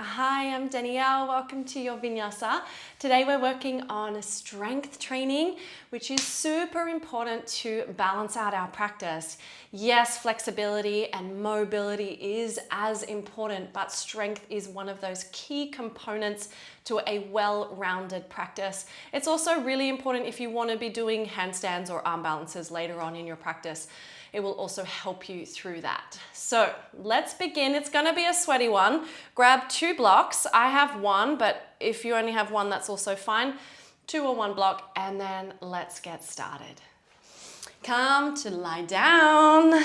Hi, I'm Danielle. Welcome to your Vinyasa. Today we're working on strength training, which is super important to balance out our practice. Yes, flexibility and mobility is as important, but strength is one of those key components to a well-rounded practice. It's also really important if you want to be doing handstands or arm balances later on in your practice. It will also help you through that. So let's begin. It's going to be a sweaty one. Grab 2 blocks. I have 1, but if you only have 1, that's also fine. 2 or 1 block, and then let's get started. Come to lie down.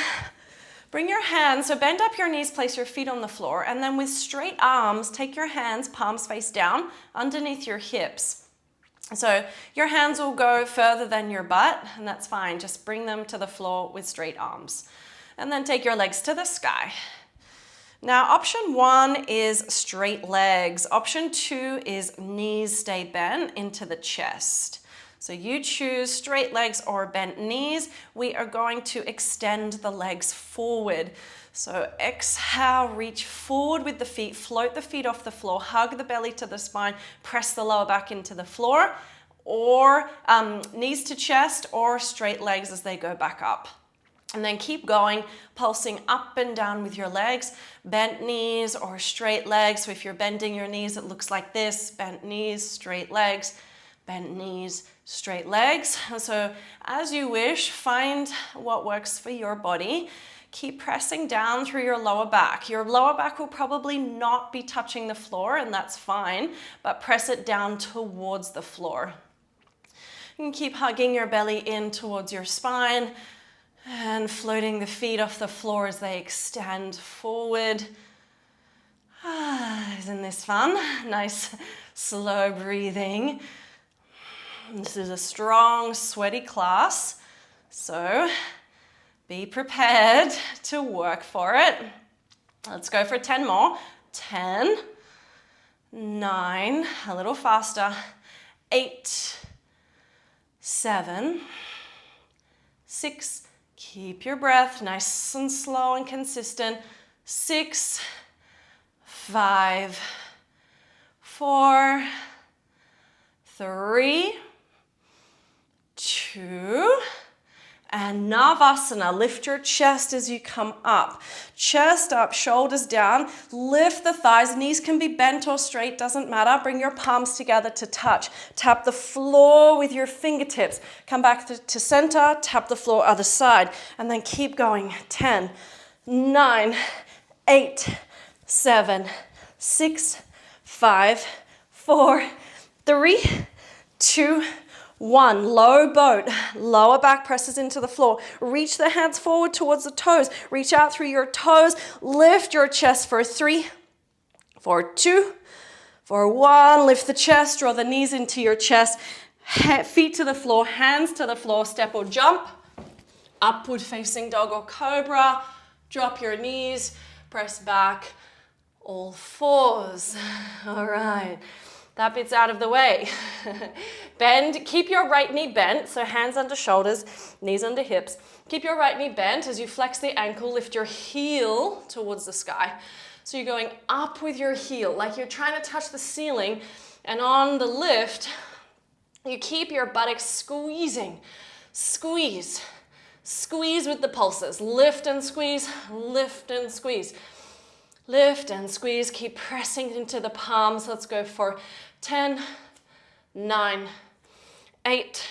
Bring your hands, so bend up your knees, place your feet on the floor, and then with straight arms, take your hands, palms face down, underneath your hips. So your hands will go further than your butt, and that's fine. Just bring them to the floor with straight arms. And then take your legs to the sky. Now, option 1 is straight legs. Option 2 is knees stay bent into the chest. So you choose straight legs or bent knees. We are going to extend the legs forward. So exhale, reach forward with the feet, float the feet off the floor, hug the belly to the spine, press the lower back into the floor, or knees to chest or straight legs as they go back up. And then keep going, pulsing up and down with your legs, bent knees or straight legs. So if you're bending your knees, it looks like this: bent knees, straight legs, bent knees, straight legs. And so as you wish, find what works for your body. Keep pressing down through your lower back. Your lower back will probably not be touching the floor, and that's fine, but press it down towards the floor. You can keep hugging your belly in towards your spine and floating the feet off the floor as they extend forward. Isn't this fun? Nice, slow breathing. This is a strong, sweaty class, so be prepared to work for it. Let's go for 10 more. 10, 9, a little faster, 8, 7, 6, keep your breath nice and slow and consistent, 6, 5, 4, 3, 2, and Navasana. Lift your chest as you come up. Chest up, shoulders down. Lift the thighs. Knees can be bent or straight, doesn't matter. Bring your palms together to touch. Tap the floor with your fingertips. Come back to center. Tap the floor other side. And then keep going. 10, 9, 8, 7, 6, 5, 4, 3, 2, 1, low boat, lower back presses into the floor. Reach the hands forward towards the toes. Reach out through your toes. Lift your chest for 3, for 2, for 1. Lift the chest, draw the knees into your chest. Feet to the floor, hands to the floor, step or jump. Upward facing dog or cobra. Drop your knees, press back, all fours. All right. That bit's out of the way. Bend, keep your right knee bent, so hands under shoulders, knees under hips. Keep your right knee bent as you flex the ankle, lift your heel towards the sky. So you're going up with your heel, like you're trying to touch the ceiling, and on the lift, you keep your buttocks squeezing. Squeeze. Squeeze with the pulses. Lift and squeeze, lift and squeeze. Lift and squeeze, keep pressing into the palms. Let's go for 10, 9, 8,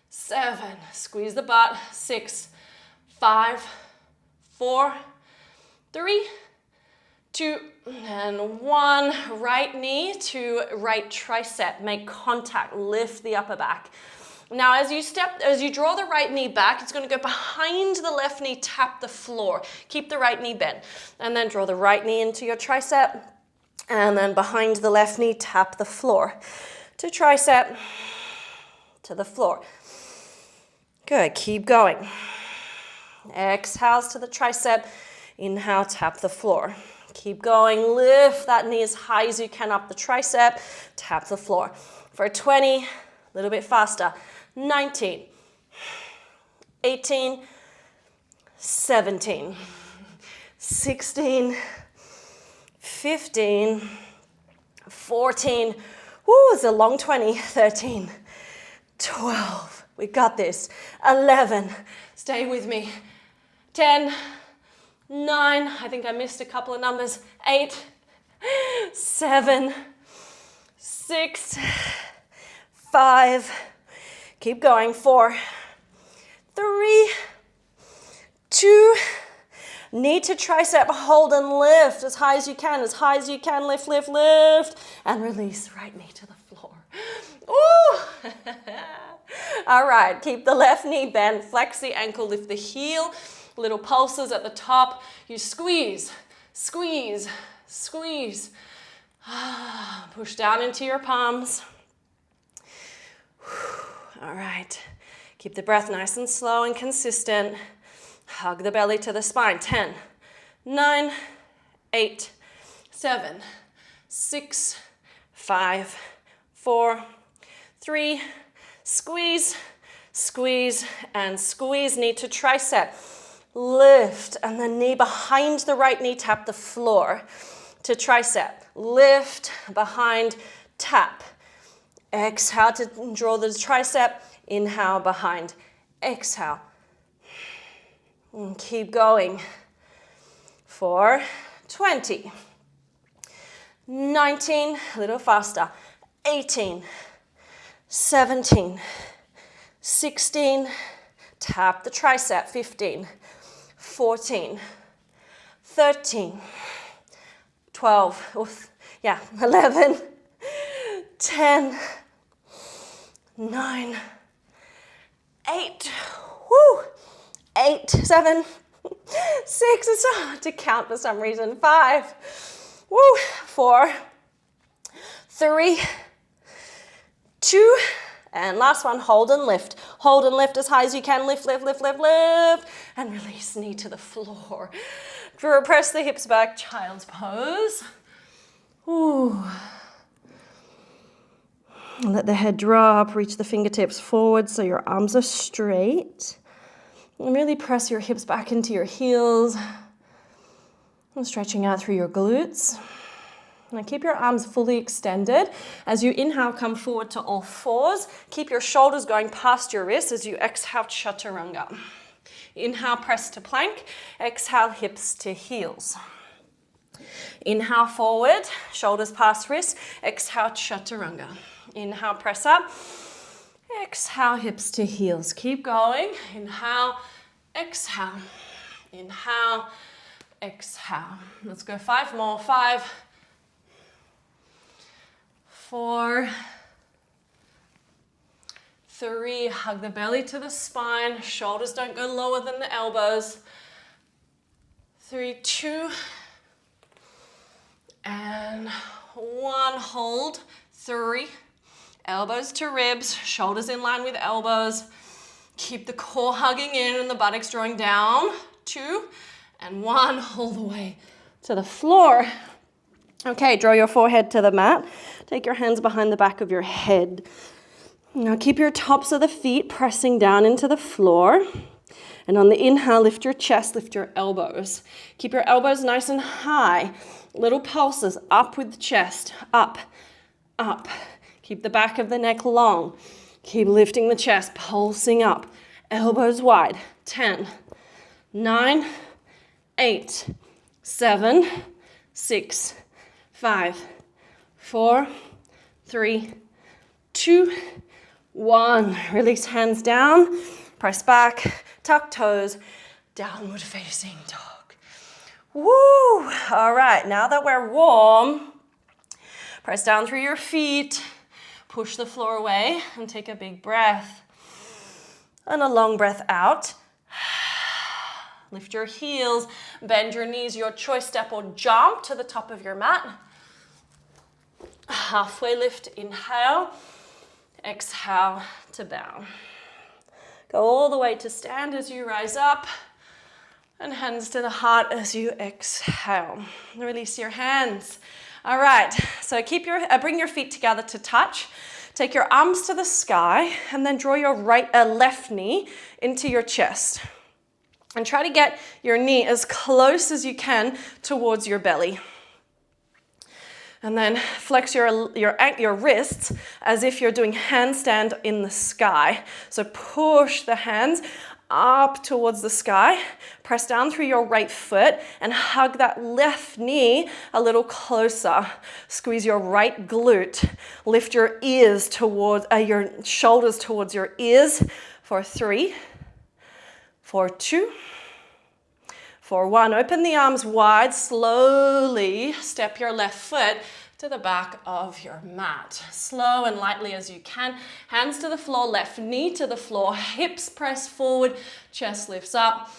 7, squeeze the butt, 6, 5, 4, 3, 2, and 1. Right knee to right tricep, make contact, lift the upper back. Now, as you draw the right knee back, it's going to go behind the left knee, tap the floor. Keep the right knee bent. And then draw the right knee into your tricep. And then behind the left knee, tap the floor. To tricep, to the floor. Good, keep going. Exhales to the tricep. Inhale, tap the floor. Keep going, lift that knee as high as you can up the tricep. Tap the floor. For 20, a little bit faster. 19, 18, 17, 16, 15, 14. Woo, it's a long 20. 13. 12. We got this. 11. Stay with me. 10. 9. I think I missed a couple of numbers. 8. 7. 6. 5. Keep going. 4. 3. 2. Knee to tricep, hold and lift as high as you can, as high as you can. Lift, lift, lift. And release, right knee to the floor. Ooh! All right, keep the left knee bent, flex the ankle, lift the heel. Little pulses at the top. You squeeze, squeeze, squeeze. Push down into your palms. All right, keep the breath nice and slow and consistent. Hug the belly to the spine. 10, 9, 8, 7, 6, 5, 4, 3, squeeze, squeeze, and squeeze. Knee to tricep. Lift, and the knee behind the right knee, tap the floor. To tricep. Lift, behind, tap. Exhale to draw the tricep. Inhale, behind. Exhale. And keep going for 20, 19, a little faster, 18, 17, 16, tap the tricep, 15, 14, 13, 12, 11, 10, 9, 8, woo, 8, 7, 6, it's hard to count for some reason, 5, woo, 4, 3, 2, and last one, hold and lift. Hold and lift as high as you can. Lift, lift, lift, lift, lift, and release, knee to the floor. Press the hips back, child's pose. Ooh. Let the head drop, reach the fingertips forward so your arms are straight. And really press your hips back into your heels. And stretching out through your glutes. Now keep your arms fully extended. As you inhale, come forward to all fours. Keep your shoulders going past your wrists as you exhale, chaturanga. Inhale, press to plank. Exhale, hips to heels. Inhale, forward, shoulders past wrists. Exhale, chaturanga. Inhale, press up. Exhale, hips to heels. Keep going. Inhale, exhale. Inhale, exhale. Let's go 5 more. 5, 4, 3. Hug the belly to the spine. Shoulders don't go lower than the elbows. 3, 2, and 1. Hold. 3. Elbows to ribs, shoulders in line with elbows. Keep the core hugging in and the buttocks drawing down. 2, and 1, all the way to the floor. Okay, draw your forehead to the mat. Take your hands behind the back of your head. Now keep your tops of the feet pressing down into the floor. And on the inhale, lift your chest, lift your elbows. Keep your elbows nice and high. Little pulses up with the chest, up, up. Keep the back of the neck long. Keep lifting the chest, pulsing up. Elbows wide. 10, 9, 8, 7, 6, 5, 4, 3, 2, 1. Release hands down. Press back. Tuck toes. Downward facing dog. Woo! All right, now that we're warm, press down through your feet. Push the floor away and take a big breath. And a long breath out. Lift your heels, bend your knees, your choice, step or jump to the top of your mat. Halfway lift, inhale. Exhale to bow. Go all the way to stand as you rise up. And hands to the heart as you exhale. Release your hands. All right, so bring your feet together to touch. Take your arms to the sky and then draw your left knee into your chest. And try to get your knee as close as you can towards your belly. And then flex your wrists as if you're doing handstand in the sky. So push the hands up towards the sky. Press down through your right foot and hug that left knee a little closer. Squeeze your right glute. Lift your ears towards, your shoulders towards your ears for 3, for 2, for 1. Open the arms wide. Slowly step your left foot to the back of your mat. Slow and lightly as you can. Hands to the floor, left knee to the floor, hips press forward, chest lifts up.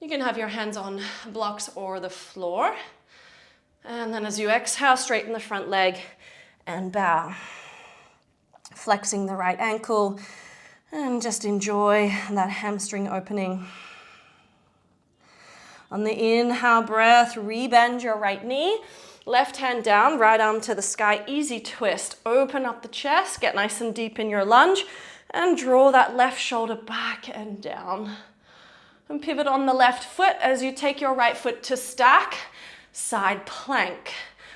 You can have your hands on blocks or the floor. And then as you exhale, straighten the front leg and bow. Flexing the right ankle and just enjoy that hamstring opening. On the inhale breath, rebend your right knee. Left hand down, right arm to the sky, easy twist. Open up the chest, get nice and deep in your lunge, and draw that left shoulder back and down. And pivot on the left foot as you take your right foot to stack, side plank.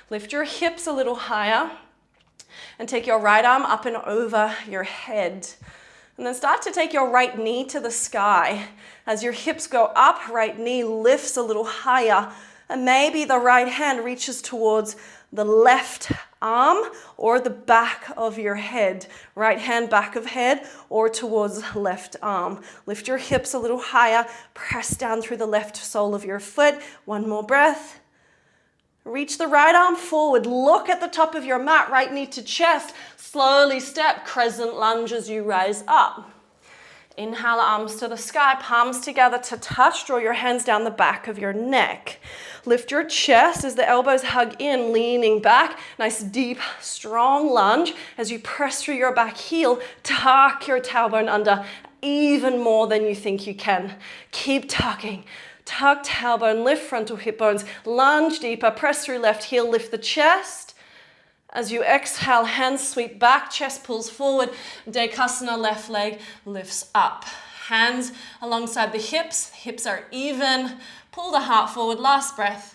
Lift your hips a little higher, and take your right arm up and over your head. And then start to take your right knee to the sky. As your hips go up, right knee lifts a little higher. And maybe the right hand reaches towards the left arm or the back of your head. Right hand back of head or towards left arm. Lift your hips a little higher. Press down through the left sole of your foot. One more breath. Reach the right arm forward. Look at the top of your mat. Right knee to chest. Slowly step crescent lunge as you rise up. Inhale, arms to the sky, palms together to touch. Draw your hands down the back of your neck. Lift your chest as the elbows hug in, leaning back. Nice deep, strong lunge. As you press through your back heel, tuck your tailbone under even more than you think you can. Keep tucking. Tuck tailbone, lift frontal hip bones. Lunge deeper, press through left heel, lift the chest. As you exhale, hands sweep back, chest pulls forward. Dekasana, left leg lifts up. Hands alongside the hips. Hips are even. Pull the heart forward, last breath.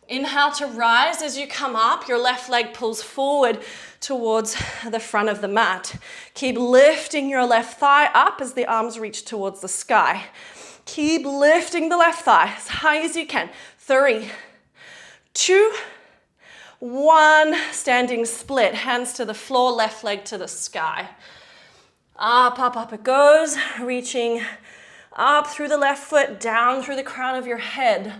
Inhale to rise. As you come up, your left leg pulls forward towards the front of the mat. Keep lifting your left thigh up as the arms reach towards the sky. Keep lifting the left thigh as high as you can. 3, 2, 1, standing split, hands to the floor, left leg to the sky. Up, up, up it goes, reaching up through the left foot, down through the crown of your head.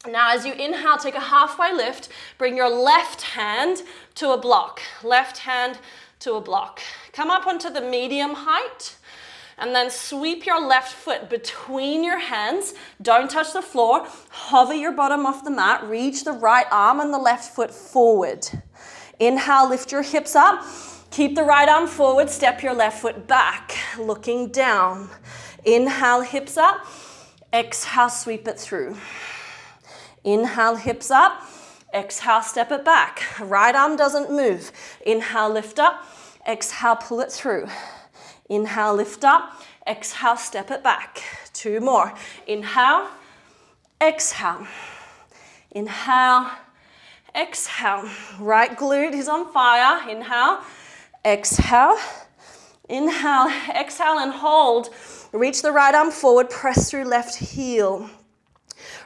Now as you inhale, take a halfway lift, bring your left hand to a block, left hand to a block. Come up onto the medium height. And then sweep your left foot between your hands. Don't touch the floor. Hover your bottom off the mat. Reach the right arm and the left foot forward. Inhale, lift your hips up. Keep the right arm forward. Step your left foot back, looking down. Inhale, hips up. Exhale, sweep it through. Inhale, hips up. Exhale, step it back. Right arm doesn't move. Inhale, lift up. Exhale, pull it through. Inhale, lift up. Exhale, step it back. 2 more. Inhale, exhale. Inhale, exhale. Right glute is on fire. Inhale, exhale. Inhale, exhale and hold. Reach the right arm forward, press through left heel.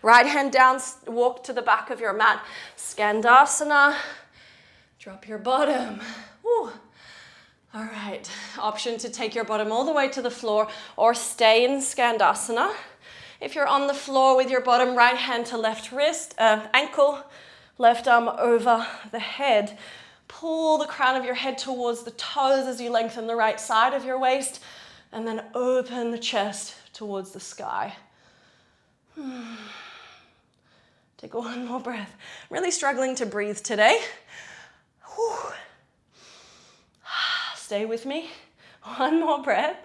Right hand down, walk to the back of your mat. Skandasana. Drop your bottom. Woo. All right, option to take your bottom all the way to the floor or stay in Skandasana. If you're on the floor with your bottom, right hand to left wrist, ankle, left arm over the head. Pull the crown of your head towards the toes as you lengthen the right side of your waist, and then open the chest towards the sky. Take 1 more breath. I'm really struggling to breathe today. Whew. Stay with me. 1 more breath.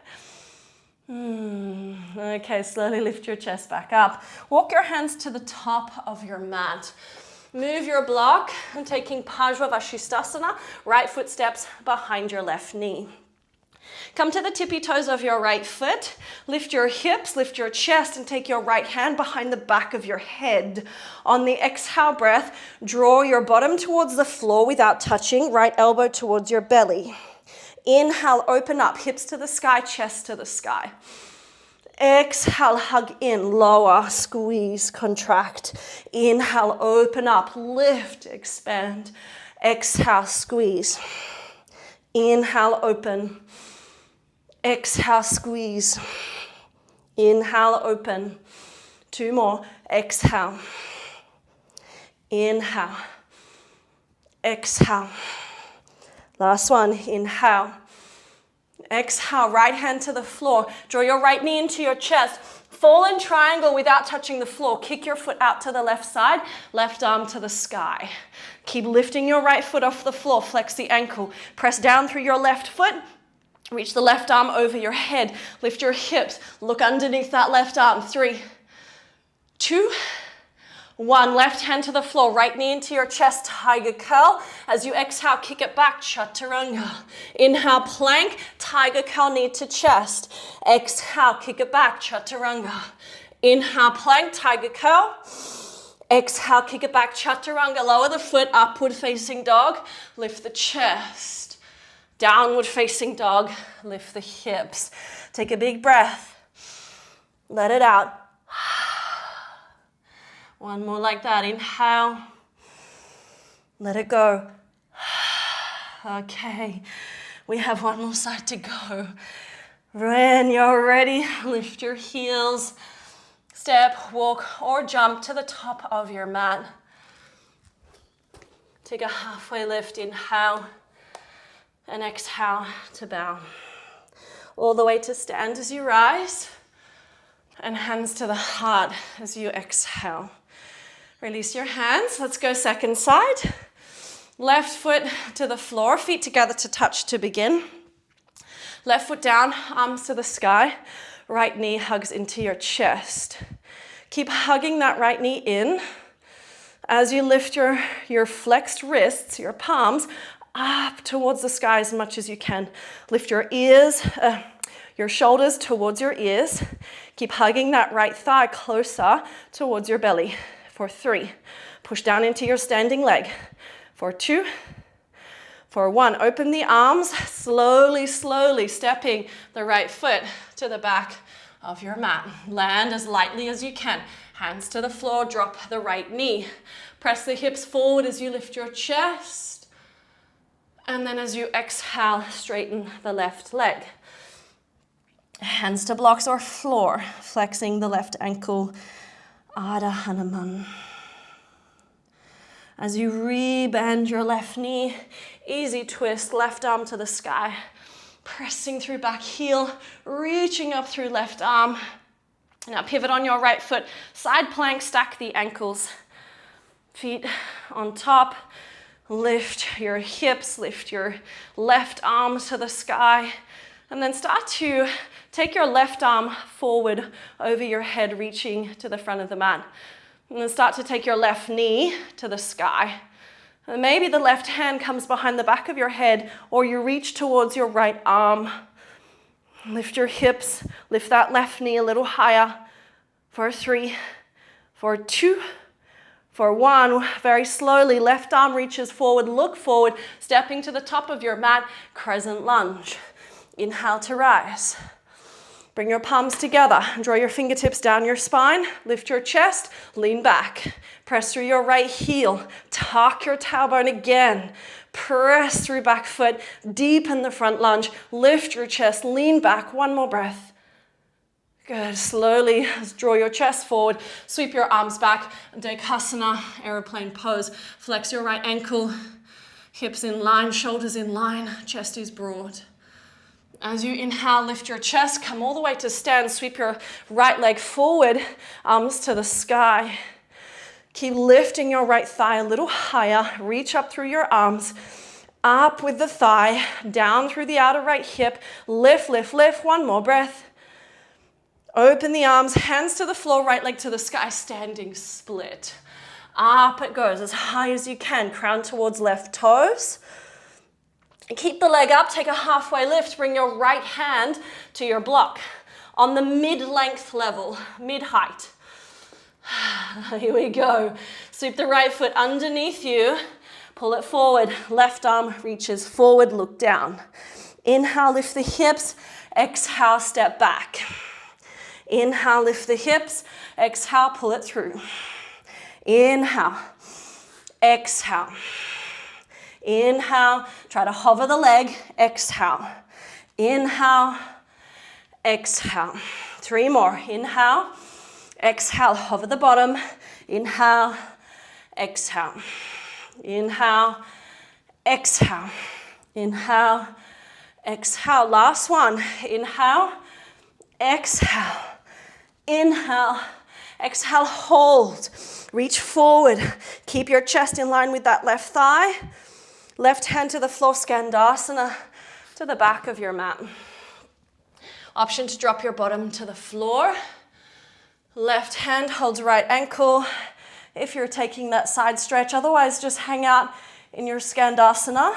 Okay, slowly lift your chest back up. Walk your hands to the top of your mat. Move your block and taking Pajvavashistasana, right foot steps behind your left knee. Come to the tippy toes of your right foot. Lift your hips, lift your chest, and take your right hand behind the back of your head. On the exhale breath, draw your bottom towards the floor without touching, right elbow towards your belly. Inhale, open up, hips to the sky, chest to the sky. Exhale, hug in, lower, squeeze, contract. Inhale, open up, lift, expand. Exhale, squeeze. Inhale, open. Exhale, squeeze. Inhale, open. 2 more. Exhale. Inhale. Exhale. Last one. Inhale. Exhale. Right hand to the floor. Draw your right knee into your chest. Fall in triangle without touching the floor. Kick your foot out to the left side. Left arm to the sky. Keep lifting your right foot off the floor. Flex the ankle. Press down through your left foot. Reach the left arm over your head. Lift your hips. Look underneath that left arm. 3, 2, 1. Left hand to the floor. Right knee into your chest. Tiger curl. As you exhale, kick it back. Chaturanga. Inhale, plank. Tiger curl, knee to chest. Exhale, kick it back. Chaturanga. Inhale, plank. Tiger curl. Exhale, kick it back, chaturanga. Lower the foot, upward facing dog. Lift the chest. Downward facing dog. Lift the hips. Take a big breath. Let it out. One more like that. Inhale. Let it go. Okay. We have one more side to go. When you're ready, lift your heels. Step, walk, or jump to the top of your mat. Take a halfway lift, inhale, and exhale to bow. All the way to stand as you rise, and hands to the heart as you exhale. Release your hands. Let's go second side. Left foot to the floor, feet together to touch to begin. Left foot down, arms to the sky. Right knee hugs into your chest. Keep hugging that right knee in as you lift your flexed wrists, your palms, up towards the sky as much as you can. Lift your ears, your shoulders towards your ears. Keep hugging that right thigh closer towards your belly. For 3, push down into your standing leg. For 2, for 1, open the arms, slowly, slowly stepping the right foot to the back of your mat. Land as lightly as you can. Hands to the floor, drop the right knee. Press the hips forward as you lift your chest. And then as you exhale, straighten the left leg. Hands to blocks or floor, flexing the left ankle. Adha Hanuman. As you rebend your left knee, easy twist, left arm to the sky. Pressing through back heel, reaching up through left arm. Now pivot on your right foot, side plank, stack the ankles. Feet on top, lift your hips, lift your left arm to the sky. And then start to take your left arm forward over your head, reaching to the front of the mat. And then start to take your left knee to the sky. And maybe the left hand comes behind the back of your head, or you reach towards your right arm. Lift your hips, lift that left knee a little higher. For 3, for 2, for 1. Very slowly, left arm reaches forward, look forward, stepping to the top of your mat, crescent lunge. Inhale to rise. Bring your palms together. Draw your fingertips down your spine. Lift your chest. Lean back. Press through your right heel. Tuck your tailbone again. Press through back foot. Deepen the front lunge. Lift your chest. Lean back. One more breath. Good. Slowly draw your chest forward. Sweep your arms back. Dekasana, aeroplane pose. Flex your right ankle. Hips in line. Shoulders in line. Chest is broad. As you inhale, lift your chest, come all the way to stand, sweep your right leg forward, arms to the sky. Keep lifting your right thigh a little higher, reach up through your arms, up with the thigh, down through the outer right hip, lift, lift, lift, one more breath. Open the arms, hands to the floor, right leg to the sky, standing split. Up it goes, as high as you can, crown towards left toes. Keep the leg up, take a halfway lift, bring your right hand to your block on the mid-length level, mid-height. Here we go. Sweep the right foot underneath you, pull it forward, left arm reaches forward, look down. Inhale, lift the hips, exhale, step back. Inhale, lift the hips, exhale, pull it through. Inhale, exhale. Inhale, try to hover the leg, exhale. Inhale, exhale. 3 more, inhale, exhale, hover the bottom, inhale, exhale. Inhale, exhale. Inhale, exhale. Last one, inhale, exhale. Inhale, exhale, hold. Reach forward. Keep your chest in line with that left thigh. Left hand to the floor, Skandasana, to the back of your mat. Option to drop your bottom to the floor. Left hand holds right ankle if you're taking that side stretch. Otherwise, just hang out in your Skandasana.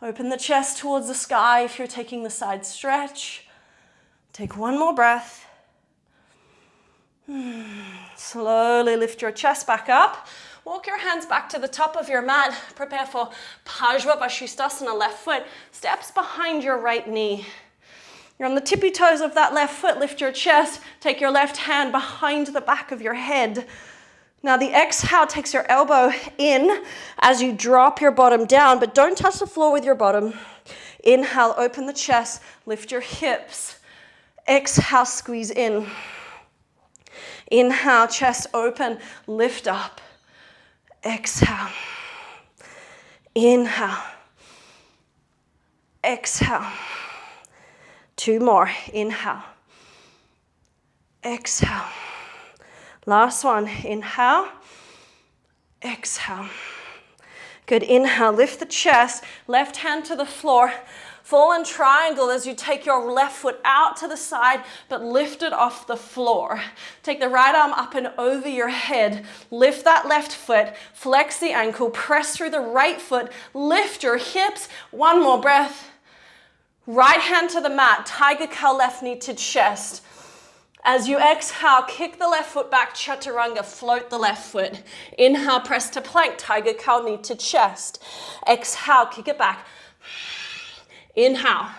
Open the chest towards the sky if you're taking the side stretch. Take one more breath. Slowly lift your chest back up. Walk your hands back to the top of your mat. Prepare for Parsvapashistasana, left foot. Steps behind your right knee. You're on the tippy toes of that left foot. Lift your chest. Take your left hand behind the back of your head. Now the exhale takes your elbow in as you drop your bottom down, but don't touch the floor with your bottom. Inhale, open the chest, lift your hips. Exhale, squeeze in. Inhale, chest open, lift up. Exhale. Inhale. Exhale. 2 more. Inhale. Exhale. Last one. Inhale. Exhale. Good. Inhale. Lift the chest. Left hand to the floor. Fallen triangle as you take your left foot out to the side, but lift it off the floor. Take the right arm up and over your head. Lift that left foot, flex the ankle, press through the right foot, lift your hips. 1 more breath. Right hand to the mat, tiger cow, left knee to chest. As you exhale, kick the left foot back, chaturanga, float the left foot. Inhale, press to plank, tiger cow, knee to chest. Exhale, kick it back. Inhale,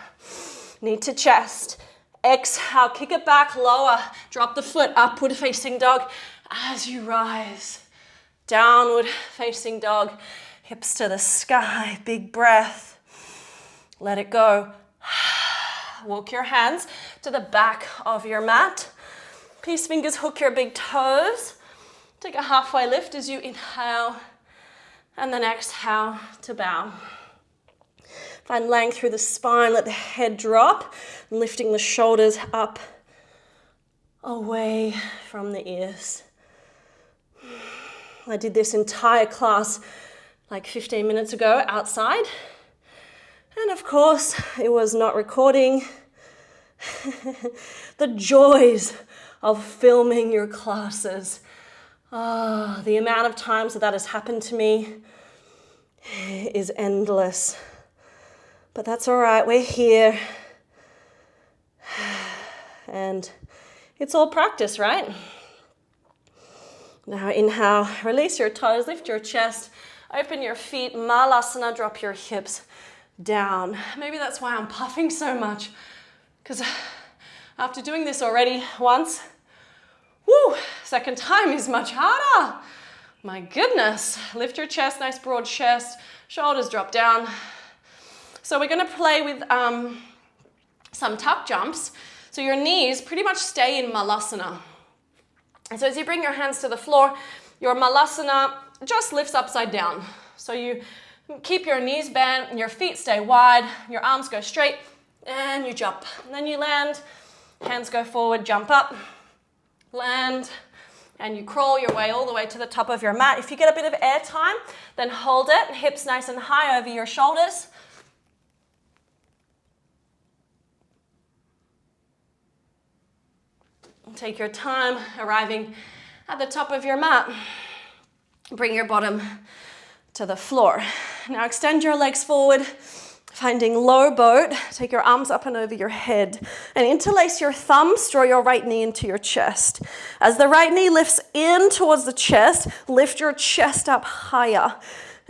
knee to chest. Exhale, kick it back, lower. Drop the foot, upward facing dog as you rise. Downward facing dog, hips to the sky, big breath. Let it go. Walk your hands to the back of your mat. Peace fingers, hook your big toes. Take a halfway lift as you inhale and then exhale to bow. Find length through the spine, let the head drop, lifting the shoulders up, away from the ears. I did this entire class like 15 minutes ago outside. And of course, it was not recording. The joys of filming your classes. The amount of times that has happened to me is endless. But that's all right, we're here. And it's all practice, right? Now inhale, release your toes, lift your chest, open your feet, malasana, drop your hips down. Maybe that's why I'm puffing so much, because after doing this already once, second time is much harder. My goodness. Lift your chest, nice broad chest, shoulders drop down. So we're going to play with some tuck jumps. So your knees pretty much stay in malasana. And so as you bring your hands to the floor, your malasana just lifts upside down. So you keep your knees bent, and your feet stay wide, your arms go straight, and you jump. And then you land, hands go forward, jump up, land, and you crawl your way all the way to the top of your mat. If you get a bit of air time, then hold it, hips nice and high over your shoulders. Take your time arriving at the top of your mat. Bring your bottom to the floor. Now extend your legs forward, finding low boat. Take your arms up and over your head and interlace your thumbs, draw your right knee into your chest. As the right knee lifts in towards the chest, lift your chest up higher.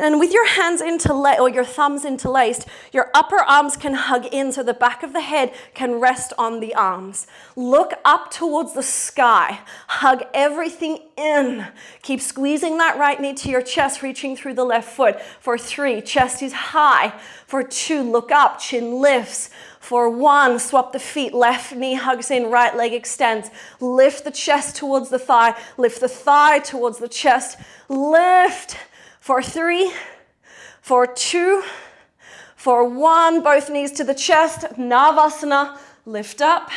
And with your hands interlaced, or your thumbs interlaced, your upper arms can hug in so the back of the head can rest on the arms. Look up towards the sky. Hug everything in. Keep squeezing that right knee to your chest, reaching through the left foot. For 3, chest is high. For 2, look up, chin lifts. For 1, swap the feet, left knee hugs in, right leg extends. Lift the chest towards the thigh, lift the thigh towards the chest, lift. For 3, for 2, for 1, both knees to the chest, Navasana, lift up,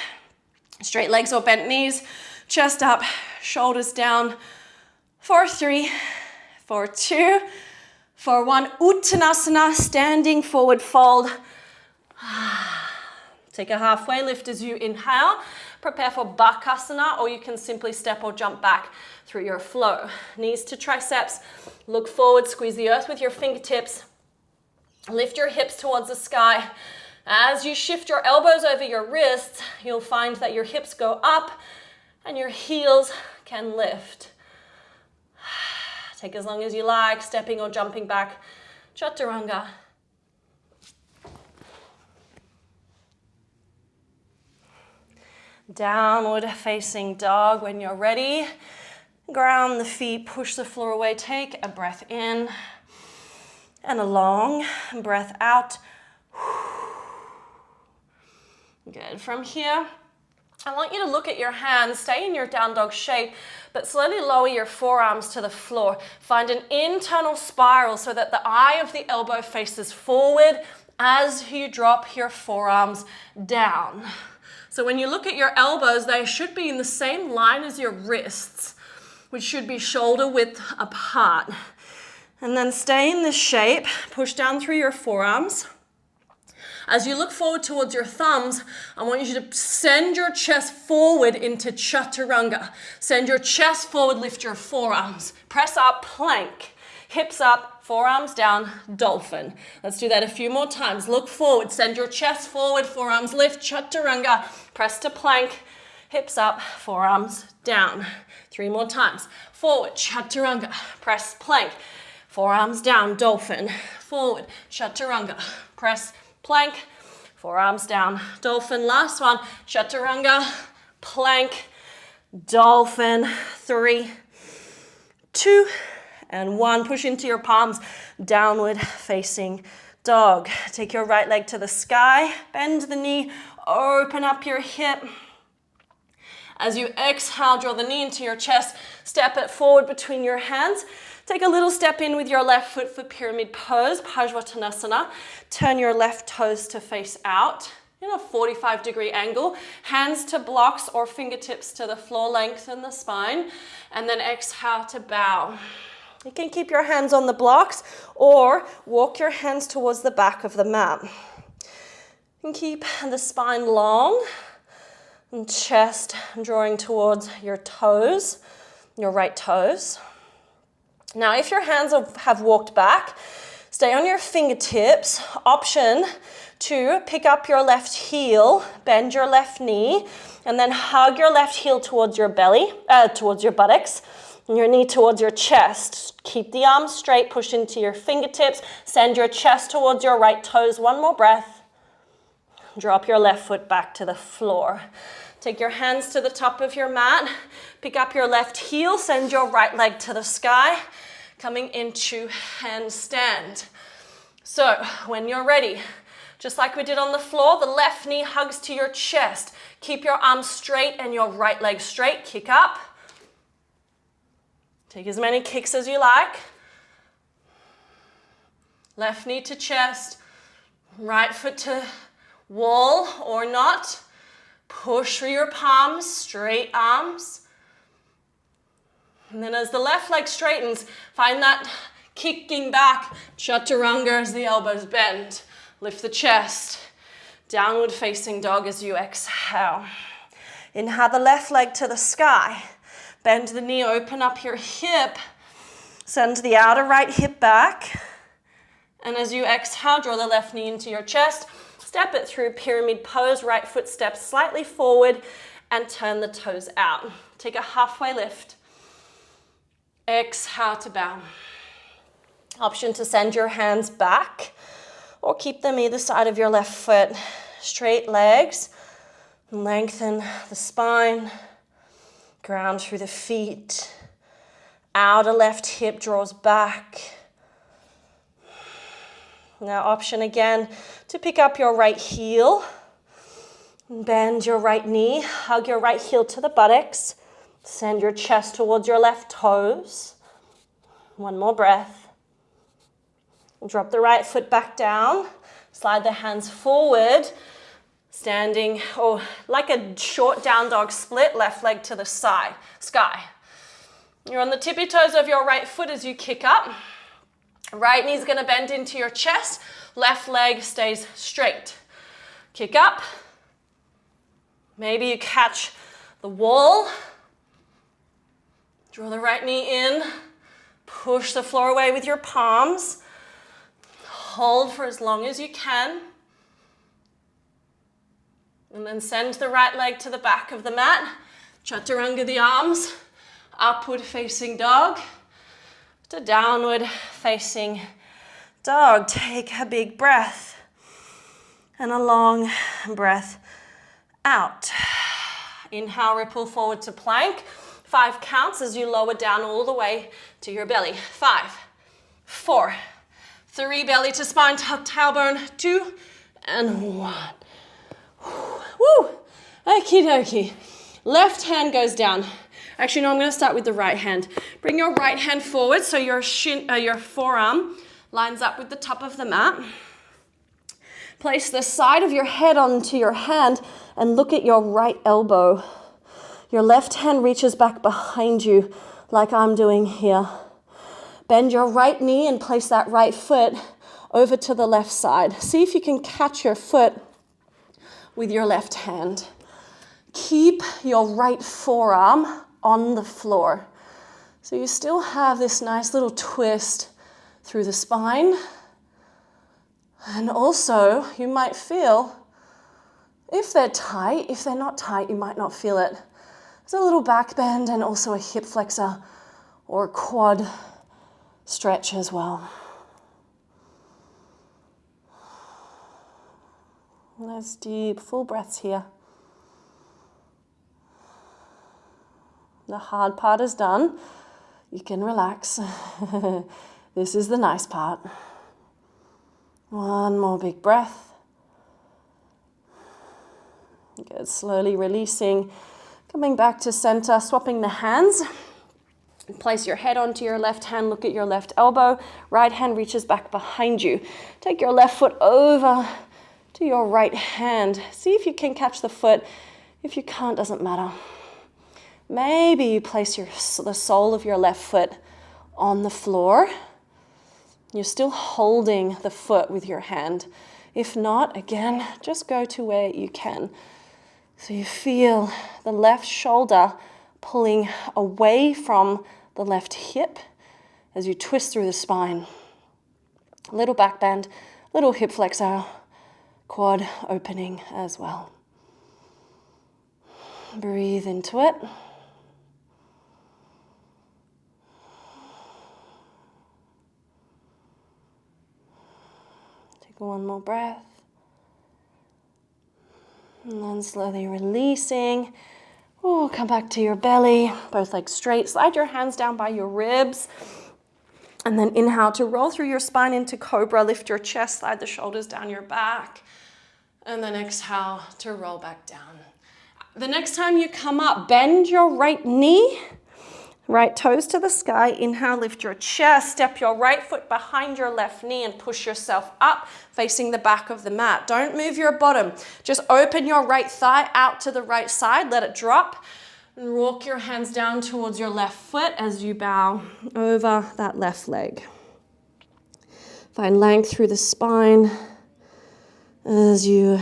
straight legs or bent knees, chest up, shoulders down, for 3, for 2, for 1, Uttanasana, standing forward fold. Take a halfway lift as you inhale. Prepare for Bakasana, or you can simply step or jump back through your flow. Knees to triceps, look forward, squeeze the earth with your fingertips. Lift your hips towards the sky. As you shift your elbows over your wrists, you'll find that your hips go up and your heels can lift. Take as long as you like, stepping or jumping back. Chaturanga. Downward facing dog. When you're ready, ground the feet, push the floor away. Take a breath in and a long breath out. Good. From here, I want you to look at your hands, stay in your down dog shape, but slowly lower your forearms to the floor. Find an internal spiral so that the eye of the elbow faces forward as you drop your forearms down. So when you look at your elbows, they should be in the same line as your wrists, which should be shoulder width apart. And then stay in this shape, push down through your forearms. As you look forward towards your thumbs, I want you to send your chest forward into Chaturanga. Send your chest forward, lift your forearms. Press up, plank. Hips up, forearms down, dolphin. Let's do that a few more times. Look forward, send your chest forward, forearms lift, Chaturanga. Press to plank, hips up, forearms down. 3 more times. Forward, Chaturanga. Press plank, forearms down, dolphin. Forward, Chaturanga. Press plank, forearms down, dolphin. Last one, Chaturanga, plank, dolphin. 3, 2, and 1. Push into your palms, downward facing dog. Take your right leg to the sky, bend the knee, open up your hip. As you exhale, draw the knee into your chest, step it forward between your hands. Take a little step in with your left foot for pyramid pose, Parsvottanasana. Turn your left toes to face out in a 45-degree angle. Hands to blocks or fingertips to the floor, lengthen the spine, and then exhale to bow. You can keep your hands on the blocks or walk your hands towards the back of the mat. And keep the spine long and chest drawing towards your toes, your right toes. Now, if your hands have walked back, stay on your fingertips. Option to pick up your left heel, bend your left knee, and then hug your left heel towards your belly, towards your buttocks, and your knee towards your chest. Keep the arms straight, push into your fingertips, send your chest towards your right toes. 1 more breath. Drop your left foot back to the floor. Take your hands to the top of your mat, pick up your left heel, send your right leg to the sky, coming into handstand. So when you're ready, just like we did on the floor, the left knee hugs to your chest. Keep your arms straight and your right leg straight. Kick up. Take as many kicks as you like. Left knee to chest, right foot to wall or not. Push through your palms, straight arms. And then as the left leg straightens, find that kicking back, Chaturanga as the elbows bend. Lift the chest, downward facing dog as you exhale. Inhale the left leg to the sky. Bend the knee, open up your hip. Send the outer right hip back. And as you exhale, draw the left knee into your chest, step it through pyramid pose, right foot steps slightly forward and turn the toes out. Take a halfway lift. Exhale to bow. Option to send your hands back or keep them either side of your left foot. Straight legs, lengthen the spine, ground through the feet. Outer left hip draws back. Now option again to pick up your right heel, bend your right knee, hug your right heel to the buttocks, send your chest towards your left toes. One more breath. Drop the right foot back down, slide the hands forward, standing or like a short down dog split, left leg to the side, sky. You're on the tippy toes of your right foot as you kick up. Right knee's gonna bend into your chest, left leg stays straight. Kick up. Maybe you catch the wall. Draw the right knee in. Push the floor away with your palms. Hold for as long as you can. And then send the right leg to the back of the mat. Chaturanga the arms. Upward facing dog. To downward facing dog. Take a big breath and a long breath out. Inhale, ripple forward to plank. 5 counts as you lower down all the way to your belly. 5, 4, 3, belly to spine, tuck tailbone, 2, and 1. Woo! Okie dokie. Left hand goes down. Actually, no, I'm going to start with the right hand. Bring your right hand forward so your forearm lines up with the top of the mat. Place the side of your head onto your hand and look at your right elbow. Your left hand reaches back behind you like I'm doing here. Bend your right knee and place that right foot over to the left side. See if you can catch your foot with your left hand. Keep your right forearm on the floor. So you still have this nice little twist through the spine. And also you might feel, if they're tight, if they're not tight, you might not feel it. There's a little back bend and also a hip flexor or quad stretch as well. Nice deep, full breaths here. The hard part is done. You can relax. This is the nice part. One more big breath. Good, slowly releasing. Coming back to center, swapping the hands. Place your head onto your left hand, look at your left elbow. Right hand reaches back behind you. Take your left foot over to your right hand. See if you can catch the foot. If you can't, doesn't matter. Maybe you place the sole of your left foot on the floor. You're still holding the foot with your hand. If not, again, just go to where you can. So you feel the left shoulder pulling away from the left hip as you twist through the spine. A little back bend, little hip flexor, quad opening as well. Breathe into it. Take one more breath. And then slowly releasing. Oh, come back to your belly, both legs straight. Slide your hands down by your ribs. And then inhale to roll through your spine into cobra. Lift your chest, slide the shoulders down your back. And then exhale to roll back down. The next time you come up, bend your right knee, right toes to the sky. Inhale, lift your chest, step your right foot behind your left knee and push yourself up, facing the back of the mat. Don't move your bottom. Just open your right thigh out to the right side, let it drop, and walk your hands down towards your left foot as you bow over that left leg. Find length through the spine as you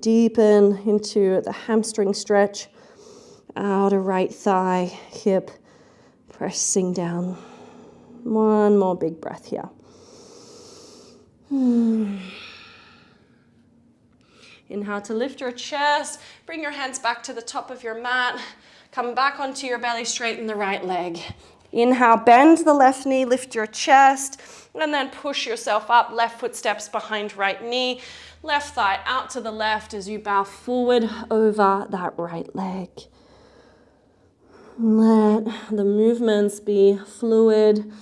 deepen into the hamstring stretch, outer right thigh, hip, pressing down. One more big breath here. Inhale to lift your chest. Bring your hands back to the top of your mat. Come back onto your belly, straighten the right leg. Inhale, bend the left knee, lift your chest, and then push yourself up. Left foot steps behind right knee. Left thigh out to the left as you bow forward over that right leg. Let the movements be fluid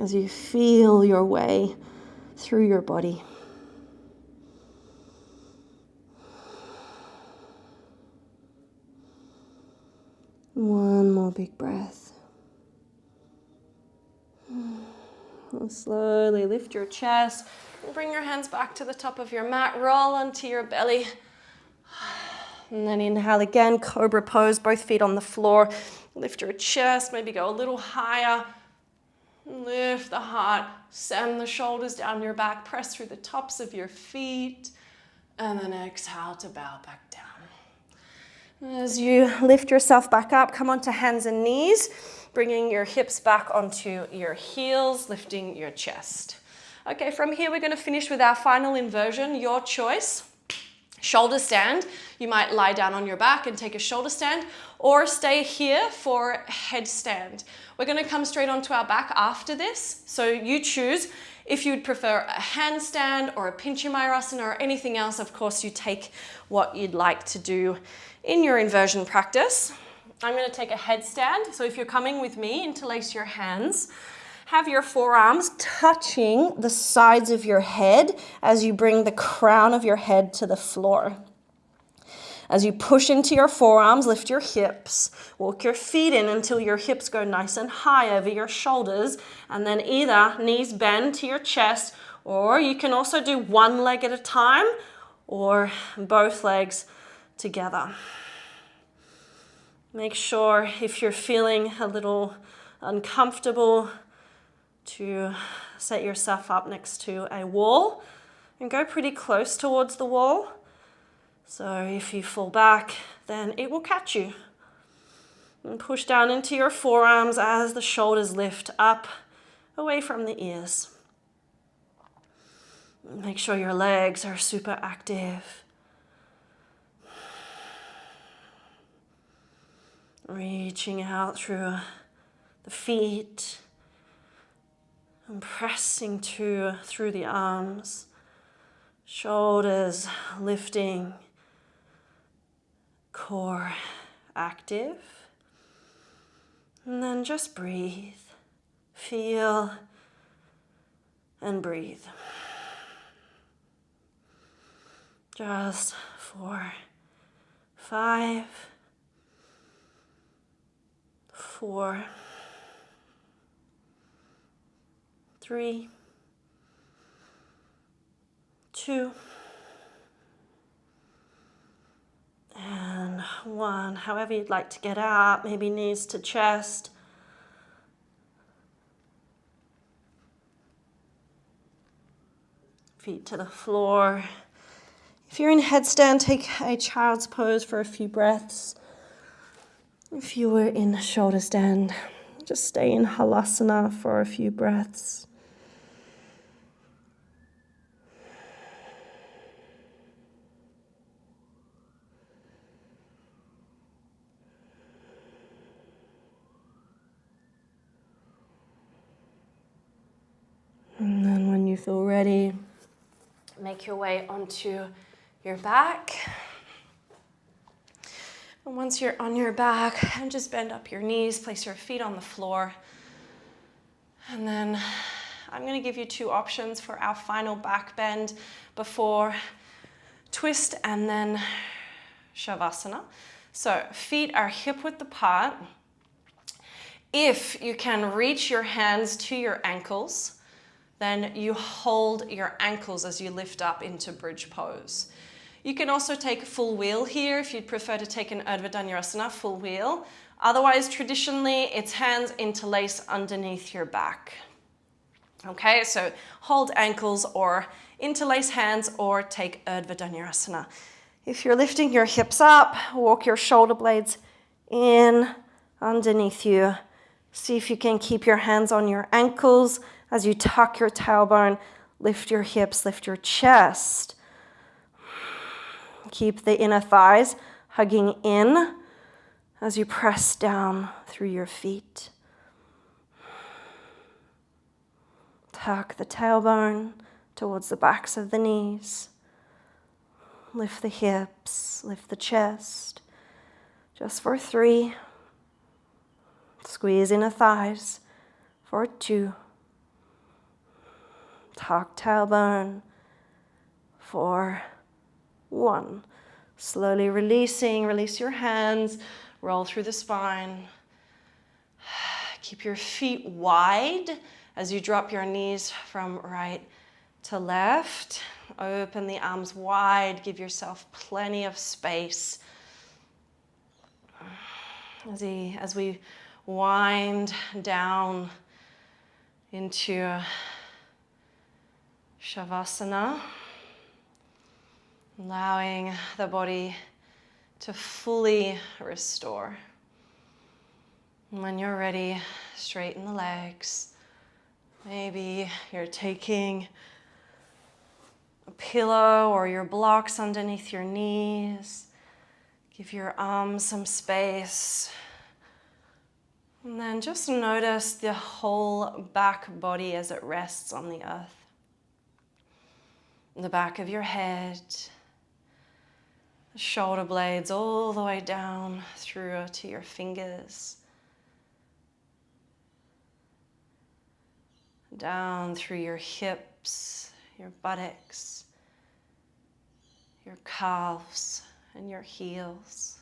as you feel your way through your body. One more big breath. And slowly lift your chest. Bring your hands back to the top of your mat. Roll onto your belly. And then inhale again, cobra pose, both feet on the floor. Lift your chest, maybe go a little higher. Lift the heart, send the shoulders down your back, press through the tops of your feet. And then exhale to bow back down. As you lift yourself back up, come onto hands and knees, bringing your hips back onto your heels, lifting your chest. Okay, from here we're going to finish with our final inversion, your choice. Shoulder stand. You might lie down on your back and take a shoulder stand, or stay here for headstand. We're going to come straight onto our back after this, so you choose. If you'd prefer a handstand or a Pinchamayurasana or anything else, of course you take what you'd like to do in your inversion practice. I'm going to take a headstand. So if you're coming with me, interlace your hands. Have your forearms touching the sides of your head as you bring the crown of your head to the floor. As you push into your forearms, lift your hips. Walk your feet in until your hips go nice and high over your shoulders. And then either knees bend to your chest, or you can also do one leg at a time or both legs together. Make sure if you're feeling a little uncomfortable to set yourself up next to a wall and go pretty close towards the wall. So if you fall back, then it will catch you. And push down into your forearms as the shoulders lift up away from the ears. Make sure your legs are super active. Reaching out through the feet and pressing through the arms. Shoulders lifting. Core active. And then just breathe. Feel and breathe. Just 4, 5, 4, 3, 2, and 1. However you'd like to get out, maybe knees to chest. Feet to the floor. If you're in headstand, take a child's pose for a few breaths. If you were in shoulder stand, just stay in halasana for a few breaths. And then when you feel ready, make your way onto your back. And once you're on your back, and just bend up your knees, place your feet on the floor. And then I'm going to give you 2 options for our final back bend before twist and then shavasana. So feet are hip width apart. If you can reach your hands to your ankles, then you hold your ankles as you lift up into bridge pose. You can also take a full wheel here if you'd prefer to take an Urdhva Dhanurasana, full wheel. Otherwise, traditionally, it's hands interlace underneath your back. Okay, so hold ankles or interlace hands or take Urdhva Dhanurasana. If you're lifting your hips up, walk your shoulder blades in underneath you. See if you can keep your hands on your ankles As you tuck your tailbone, lift your hips, lift your chest. Keep the inner thighs hugging in as you press down through your feet. Tuck the tailbone towards the backs of the knees. Lift the hips, lift the chest. Just for 3. Squeeze inner thighs for 2. Tuck tailbone for 1. Slowly releasing, release your hands, roll through the spine. Keep your feet wide as you drop your knees from right to left. Open the arms wide, give yourself plenty of space. As we wind down into Shavasana, allowing the body to fully restore. And when you're ready, straighten the legs. Maybe you're taking a pillow or your blocks underneath your knees. Give your arms some space. And then just notice the whole back body as it rests on the earth. The back of your head, the shoulder blades all the way down through to your fingers. Down through your hips, your buttocks, your calves, and your heels.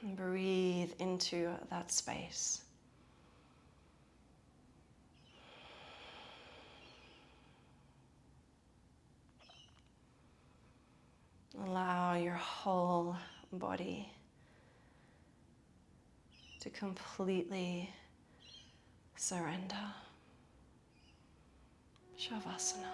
And breathe into that space. Allow your whole body to completely surrender. Shavasana.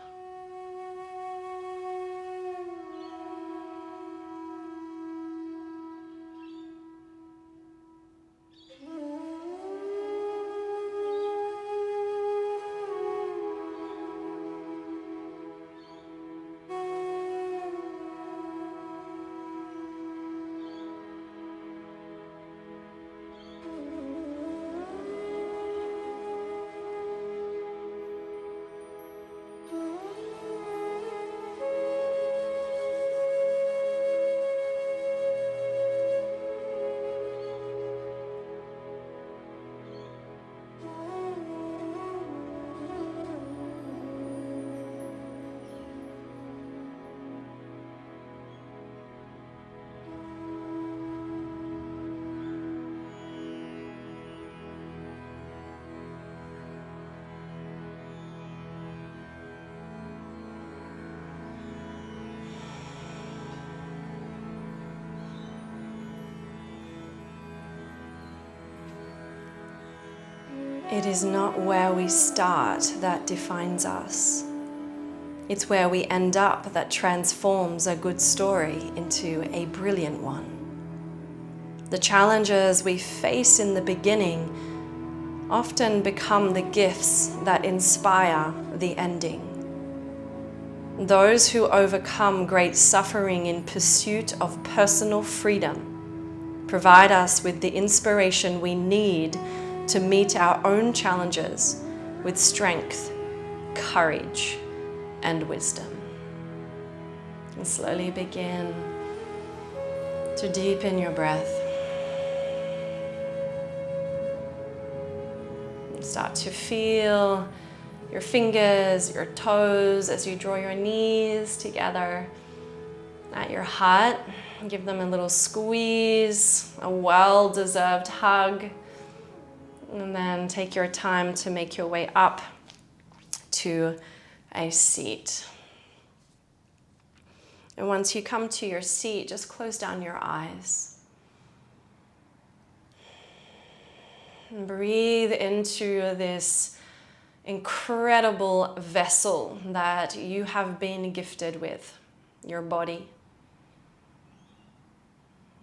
It is not where we start that defines us. It's where we end up that transforms a good story into a brilliant one. The challenges we face in the beginning often become the gifts that inspire the ending. Those who overcome great suffering in pursuit of personal freedom provide us with the inspiration we need to meet our own challenges with strength, courage, and wisdom. And slowly begin to deepen your breath. And start to feel your fingers, your toes as you draw your knees together at your heart. Give them a little squeeze, a well-deserved hug. And then take your time to make your way up to a seat. And once you come to your seat, just close down your eyes. And breathe into this incredible vessel that you have been gifted with, your body.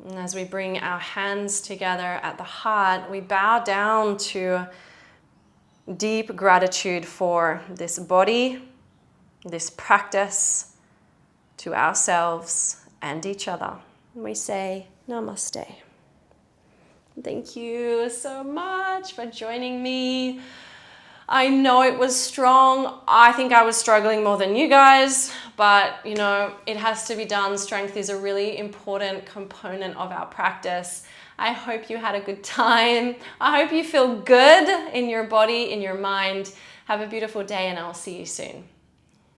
And as we bring our hands together at the heart, we bow down to deep gratitude for this body, this practice, to ourselves and each other. We say namaste. Thank you so much for joining me. I know it was strong. I think I was struggling more than you guys, but you know, it has to be done. Strength is a really important component of our practice. I hope you had a good time. I hope you feel good in your body, in your mind. Have a beautiful day, and I'll see you soon.